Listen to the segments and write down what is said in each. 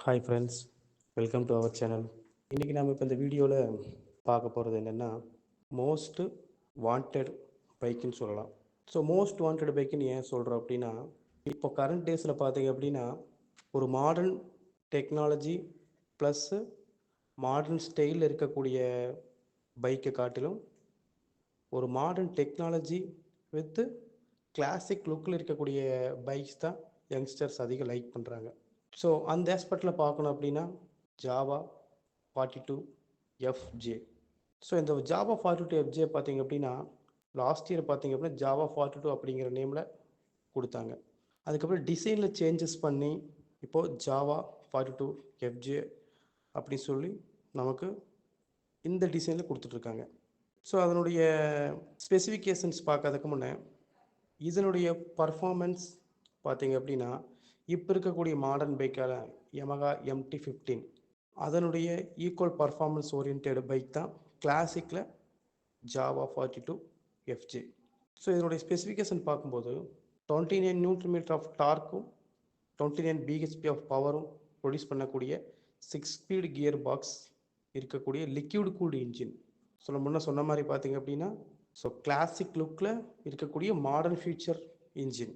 Hi friends, welcome to our channel. இன்றைக்கி நம்ம இப்போ இந்த வீடியோவில் பார்க்க போகிறது என்னென்னா மோஸ்ட்டு வாண்டட் பைக்குன்னு சொல்லலாம். ஸோ மோஸ்ட் வாண்டட் பைக்குன்னு ஏன் சொல்கிறோம் அப்படின்னா, இப்போ கரண்ட் டேஸில் பார்த்தீங்க அப்படின்னா ஒரு மாடர்ன் டெக்னாலஜி ப்ளஸ்ஸு மாடர்ன் ஸ்டைலில் இருக்கக்கூடிய பைக்கை காட்டிலும் ஒரு மாடர்ன் டெக்னாலஜி வித்து கிளாசிக் லுக்கில் இருக்கக்கூடிய பைக்ஸ் தான் யங்ஸ்டர்ஸ் அதிகம் லைக் பண்ணுறாங்க. ஸோ அந்த ஆஸ்பெக்டில் பார்க்கணும் அப்படின்னா ஜாவா 42FJ. ஸோ இந்த ஜாவா 42FJ பார்த்தீங்க அப்படின்னா லாஸ்ட் இயர் பார்த்தீங்க அப்படின்னா ஜாவா 42 அப்படிங்கிற நேமில் கொடுத்தாங்க. அதுக்கப்புறம் டிசைனில் சேஞ்சஸ் பண்ணி இப்போது ஜாவா 42FJ அப்படி சொல்லி நமக்கு இந்த டிசைனில் கொடுத்துட்ருக்காங்க. ஸோ அதனுடைய ஸ்பெசிஃபிகேஷன்ஸ் பார்க்கறதுக்கு முன்னே இதனுடைய பர்ஃபார்மன்ஸ் பார்த்தீங்க அப்படின்னா இப்போ இருக்கக்கூடிய மாடர்ன் பைக்கான யமஹா MT-15 அதனுடைய ஈக்குவல் பர்ஃபார்மன்ஸ் ஓரியன்ட் பைக் தான் கிளாசிக்கில் ஜாவா 42FJ. ஸோ இதனுடைய ஸ்பெசிஃபிகேஷன் பார்க்கும்போது 29 Nm ஆஃப் டார்க்கும் 29 bhp ஆஃப் பவரும் ப்ரொடியூஸ் பண்ணக்கூடிய 6 ஸ்பீடு கியர் பாக்ஸ் இருக்கக்கூடிய லிக்யூட் கூல்டு இன்ஜின். முன்ன சொன்ன மாதிரி பார்த்தீங்க அப்படின்னா ஸோ கிளாசிக் லுக்கில் இருக்கக்கூடிய modern future engine.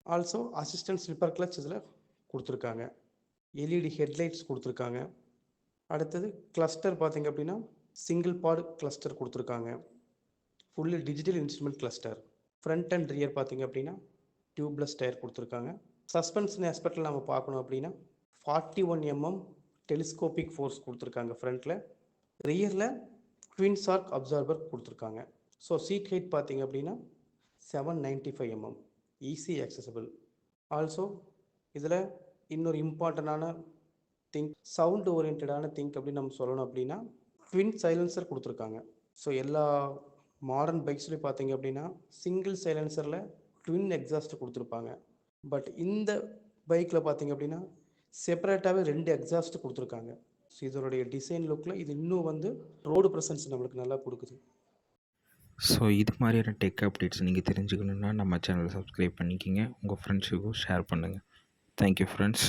Also assistant slipper clutch இதில் கொடுத்துருக்காங்க. எல்இடி ஹெட்லைட்ஸ் கொடுத்துருக்காங்க. அடுத்தது கிளஸ்டர் பார்த்திங்க அப்படின்னா சிங்கிள் பாட் கிளஸ்டர் கொடுத்துருக்காங்க. Fully digital instrument cluster. Front and rear பார்த்திங்க அப்படின்னா டியூப்லெஸ் டயர் கொடுத்துருக்காங்க. சஸ்பென்ஷன் ஆஸ்பெக்டில் நம்ம பார்க்கணும் அப்படின்னா 41 mm டெலிஸ்கோபிக் ஃபோர்ஸ் கொடுத்துருக்காங்க ஃப்ரண்ட்டில். ரியரில் ட்வின் ஷார்க் அப்சார்பர் கொடுத்துருக்காங்க. ஸோ சீட் ஹைட் பார்த்திங்க அப்படின்னா 795 mm ஈஸி ஆக்சசபிள். ஆல்சோ இதில் இன்னொரு இம்பார்ட்டண்டான திங்க் சவுண்ட் ஓரியன்டான திங்க் அப்படின்னு நம்ம சொல்லணும் அப்படின்னா ட்வின் சைலன்சர் கொடுத்துருக்காங்க. ஸோ எல்லா மாடர்ன் பைக்ஸ்லேயும் பார்த்தீங்க அப்படின்னா சிங்கிள் சைலன்சரில் ட்வின் எக்ஸாஸ்ட் கொடுத்துருப்பாங்க. பட் இந்த பைக்கில் பார்த்தீங்க அப்படின்னா செப்பரேட்டாகவே 2 எக்ஸாஸ்ட் கொடுத்துருக்காங்க. ஸோ இதனுடைய டிசைன் லுக்கில் இது இன்னும் ரோடு ப்ரெசன்ஸ் நம்மளுக்கு நல்லா கொடுக்குது. ஸோ இது மாதிரியான டெக் அப்டேட்ஸ் நீங்கள் தெரிஞ்சுக்கணுன்னா நம்ம சேனலை சப்ஸ்கிரைப் பண்ணிக்கிங்க. உங்கள் ஃப்ரெண்ட்ஸுக்கும் ஷேர் பண்ணுங்கள். Thank you friends.